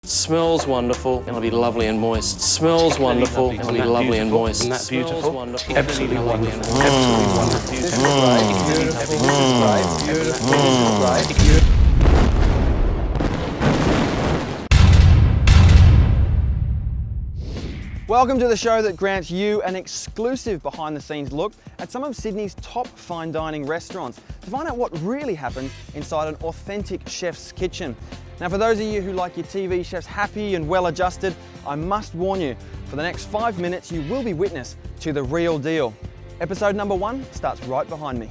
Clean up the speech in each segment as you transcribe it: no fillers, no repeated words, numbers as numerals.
Smells wonderful. It'll be lovely and moist. Smells wonderful. It'll be lovely and moist. Isn't that beautiful? Wonderful. Absolutely wonderful. Absolutely wonderful. Welcome to the show that grants you an exclusive behind-the-scenes look at some of Sydney's top fine dining restaurants to find out what really happens inside an authentic chef's kitchen. Now, for those of you who like your TV chefs happy and well-adjusted, I must warn you, for the next 5 minutes you will be witness to the real deal. Episode number 1 starts right behind me.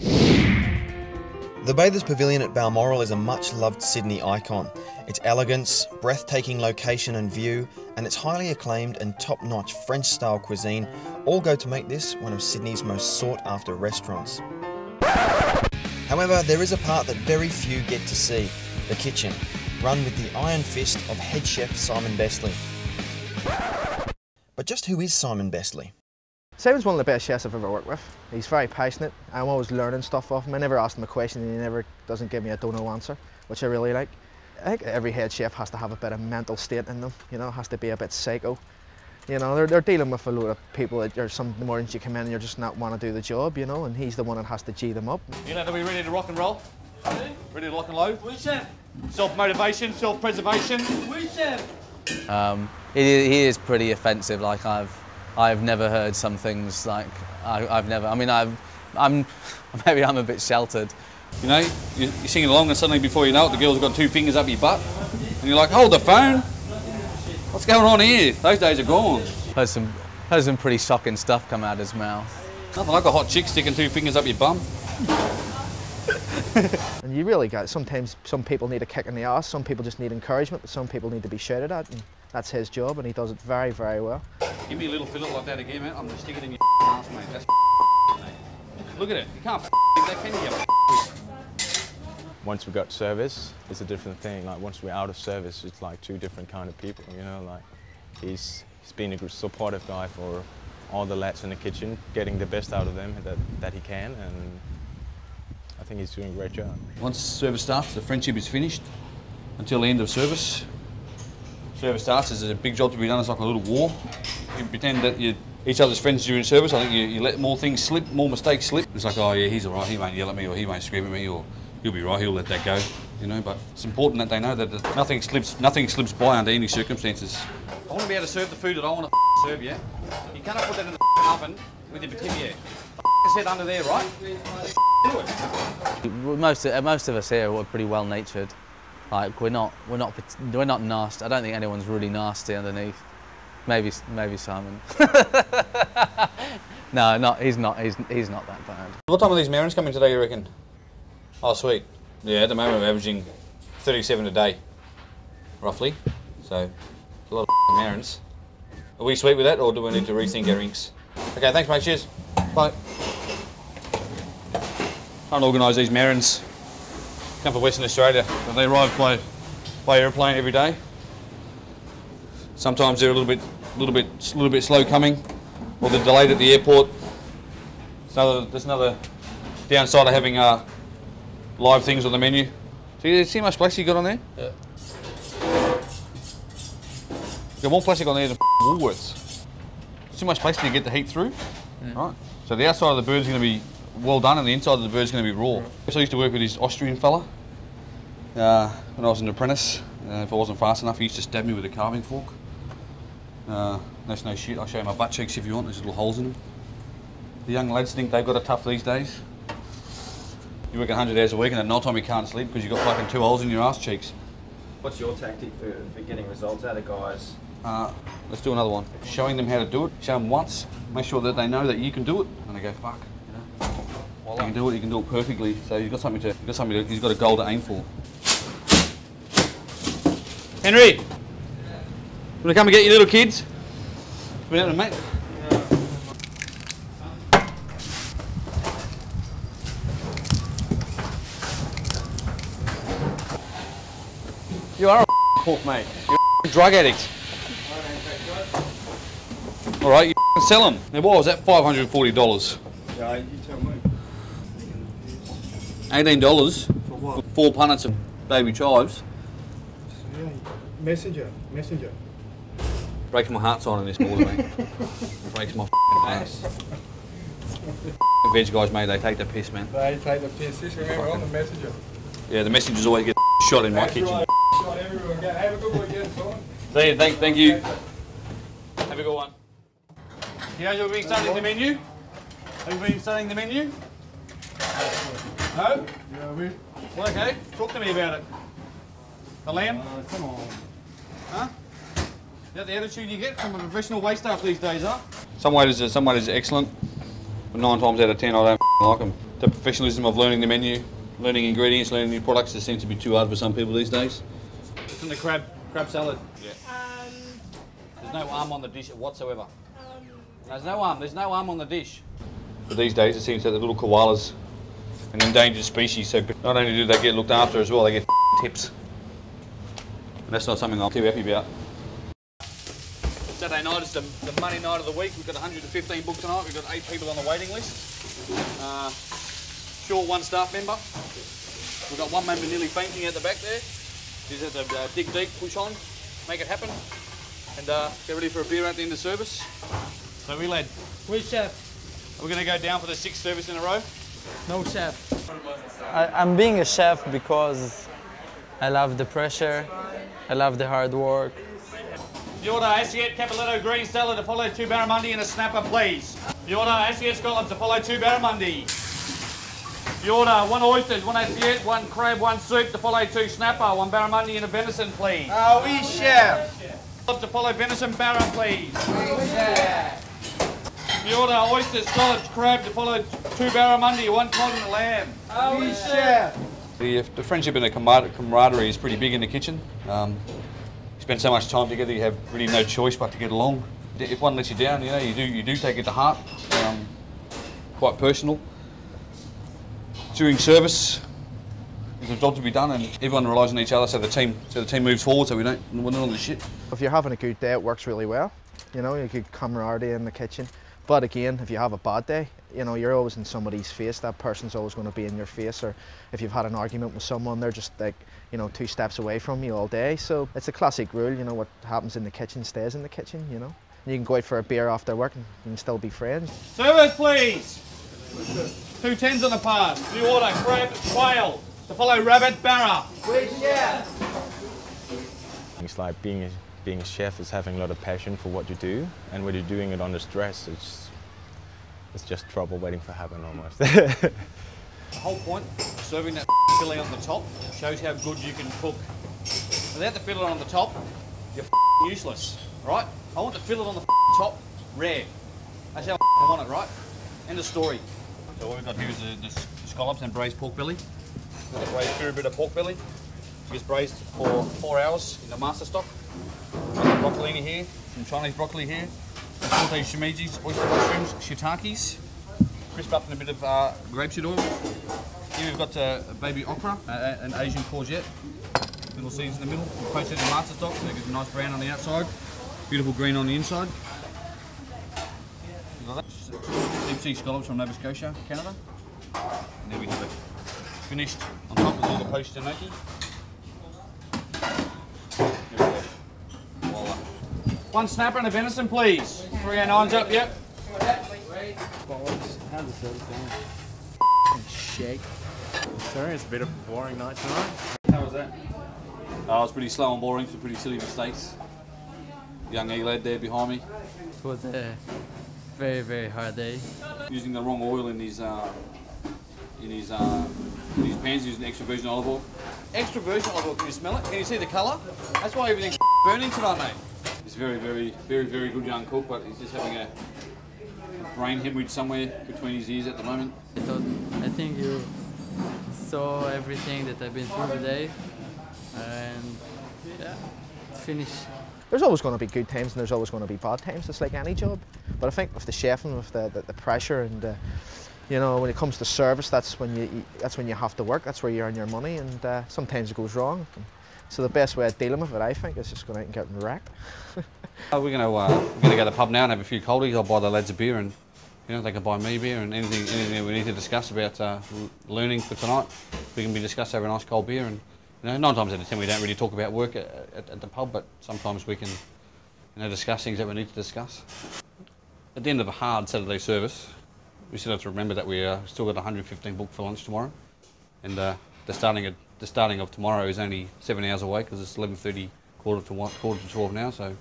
The Bathers Pavilion at Balmoral is a much-loved Sydney icon. Its elegance, breathtaking location and view, and its highly acclaimed and top-notch French-style cuisine all go to make this one of Sydney's most sought-after restaurants. However, there is a part that very few get to see, the kitchen, run with the iron fist of head chef Simon Besley. But just who is Simon Besley? Simon's one of the best chefs I've ever worked with. He's very passionate. I'm always learning stuff off him. I never ask him a question and he never doesn't give me a don't know answer, which I really like. I think every head chef has to have a bit of mental state in them, you know, has to be a bit psycho. You know, they're dealing with a load of people that are some mornings you come in and you're just not want to do the job, you know, and he's the one that has to G them up. You know, are we ready to rock and roll? Ready to lock and load? Oui, chef. Self-motivation, self-preservation. Oui, chef. He is pretty offensive. Like I've never heard some things like maybe I'm a bit sheltered. You know, you're singing along and suddenly before you know it, the girl's got 2 fingers up your butt. And you're like, hold the phone. What's going on here? Those days are gone. Heard some pretty shocking stuff come out of his mouth. Nothing like a hot chick sticking 2 fingers up your bum. And you really got, sometimes some people need a kick in the arse, some people just need encouragement, but some people need to be shouted at, and that's his job, and he does it very, very well. Give me a little fillet like that again, mate. I'm going to stick it in your ass, mate. That's mate. Look at it. You can't that, can you? Once we got service, it's a different thing. Like once we're out of service, it's like 2 different kind of people, you know, like he's been a good supportive guy for all the lads in the kitchen, getting the best out of them that he can, and I think he's doing a great job. Once service starts, the friendship is finished until the end of service. Service starts, there's a big job to be done, it's like a little war. You pretend that you're each other's friends during service. I think you let more things slip, more mistakes slip. It's like, oh yeah, he's all right, he won't yell at me, or he won't scream at me, or he'll be right, he'll let that go, you know. But it's important that they know that nothing slips by under any circumstances. I want to be able to serve the food that I want to serve, yeah? You cannot put that in the oven with your potato. It's head under there, right? Do it. Most of us here are pretty well-natured. Like we're not nasty. I don't think anyone's really nasty underneath. Maybe Simon. No, he's not that bad. What time are these Marins coming today, you reckon? Oh, sweet. Yeah, at the moment we're averaging 37 a day, roughly. So, it's a lot of Marins. Are we sweet with that, or do we need to rethink our inks? Okay, thanks mate, cheers. Bye. Trying to organise these Marins. Come from Western Australia. And they arrive by aeroplane every day. Sometimes they're a little bit slow coming, or they're delayed at the airport. There's another downside of having live things on the menu. See how much plastic you got on there? Yeah. You got more plastic on there than Woolworths. See how much plastic you get the heat through? Yeah. Right. So the outside of the bird's going to be well done, and the inside of the bird's going to be raw. So I used to work with this Austrian fella when I was an apprentice. If I wasn't fast enough, he used to stab me with a carving fork. That's no shit. I'll show you my butt cheeks if you want. There's little holes in them. The young lads think they've got it tough these days. You work 100 hours a week, and at night time you can't sleep because you've got fucking 2 holes in your ass cheeks. What's your tactic for getting results out of guys? Let's do another one. Showing them how to do it. Show them once. Make sure that they know that you can do it, and they go, fuck. You know, you can do it. You can do it perfectly. So you've got something to. He's got a goal to aim for. Henry, want to come and get your little kids? Come out, mate. You are a cork, mate. You're a drug addict. All right, you sell them. Now, what was that? $540. Yeah, you tell me. $18 for what? 4 punnets of baby chives. Yeah, Messenger. Breaks my heart signing this morning, mate. Breaks my f***ing ass. Veg guys, mate, they take the piss, man. They take the piss. Just remember, on the Messenger. Yeah, the messengers always get shot in my kitchen. Right. Shot everyone. Have a good weekend, Tom. See you, thank you. Have a good one. You guys have been studying the menu? Have you been studying the menu? No? Yeah, we. Well, okay. Talk to me about it. The lamb? Come on. Huh? Is that the attitude you get from a professional waste staff these days, huh? Some waiters are excellent, but 9 times out of 10 I don't like them. The professionalism of learning the menu, learning ingredients, learning new products, just seems to be too hard for some people these days. It's in the crab salad. Yeah. There's no arm on the dish whatsoever. There's no arm on the dish. But these days it seems that the little koalas, an endangered species, so not only do they get looked after as well, they get tips. And that's not something I'm too happy about. Saturday night is the money night of the week. We've got 115 booked tonight. We've got 8 people on the waiting list. Short 1 staff member. We've got 1 member nearly fainting at the back there. He's at the dig deep, push on, make it happen, and get ready for a beer at the end of service. So we lad. Which chef? We're going to go down for the 6th service in a row. No chef. I'm being a chef because I love the pressure, I love the hard work. The order Asiat Capelletto green salad to follow 2 barramundi and a snapper, please. The order Asiat Scotland to follow 2 barramundi. The order 1 oysters, 1 Asiat, 1 crab, 1 soup to follow 2 snapper, 1 barramundi and a venison, please. Oui, chef. To follow venison barra, please. Oui, chef. The order oysters, scallops, crab to follow 2 barramundi, 1 cod and a lamb. Oui, chef. The friendship and the camaraderie is pretty big in the kitchen. You spend so much time together, you have really no choice but to get along. If one lets you down, you know, you do take it to heart. Quite personal. During service, there's a job to be done, and everyone relies on each other, so the team moves forward, so we're not on the shit. If you're having a good day, it works really well. You know, you good camaraderie in the kitchen. But again, if you have a bad day, you know, you're always in somebody's face. That person's always going to be in your face. Or if you've had an argument with someone, they're just like, you know, 2 steps away from you all day. So it's a classic rule, you know, what happens in the kitchen stays in the kitchen, you know. You can go out for a beer after work and you can still be friends. Service, please. 2 10s on the pass. The order, crab, quail. To follow rabbit, barra. Oui, chef. It's like being a chef is having a lot of passion for what you do, and when you're doing it under stress, it's just trouble waiting for happen almost. The whole point of serving that fillet on the top shows how good you can cook. Without the fillet on the top, you're useless, right? I want the fillet on the top rare. That's how I want it, right? End of story. So what we've got here is the scallops and braised pork belly. We've got braised pure bit of pork belly. It's braised for 4 hours in the master stock. We've got the broccolini here, some Chinese broccoli here, some sauteed shimijis, oyster mushrooms, shiitakes, crisp up in a bit of grapeseed oil. Here we've got baby okra, an Asian courgette, little seeds in the middle. We poached it in master stock, so it gives a nice brown on the outside, beautiful green on the inside. Deep sea scallops from Nova Scotia, Canada. And there we have it. Finished on top with all the poached enoki. Voila. 1 snapper and a venison, please. 309's up, yep. How's the service going? Shake. Sorry, it's a bit of a boring night tonight. How was that? I was pretty slow and boring, some pretty silly mistakes. Young E-lad there behind me. It was a very, very hard day. Using the wrong oil in his pans, using extra virgin olive oil. Extra virgin olive oil, can you smell it? Can you see the colour? That's why everything's burning tonight, mate. He's a very, very, very, very good young cook, but he's just having a brain hemorrhage somewhere between his ears at the moment. I think you saw everything that I've been through today, and yeah, it's finished. There's always going to be good times and there's always going to be bad times. It's like any job. But I think with the chefing, with the pressure and you know, when it comes to service, that's when you have to work. That's where you earn your money, and sometimes it goes wrong. So the best way of dealing with it, I think, is just going out and getting wrecked. We're going to go to the pub now and have a few coldies. I'll buy the lads a beer, and you know, they can buy me beer, and anything that we need to discuss about learning for tonight, we can be discussed over a nice cold beer, and You know, 9 times out of 10 we don't really talk about work at the pub, but sometimes we can, you know, discuss things that we need to discuss. At the end of a hard Saturday service, we still have to remember that we still got 115 booked for lunch tomorrow, and the starting of tomorrow is only 7 hours away because it's 11:30, quarter to 12 now. So,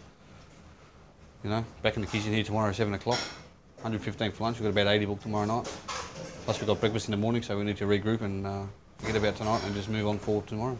you know, back in the kitchen here tomorrow at 7 o'clock. 115 for lunch. We've got about 80 booked tomorrow night. Plus we've got breakfast in the morning, so we need to regroup and forget about tonight and just move on forward tomorrow.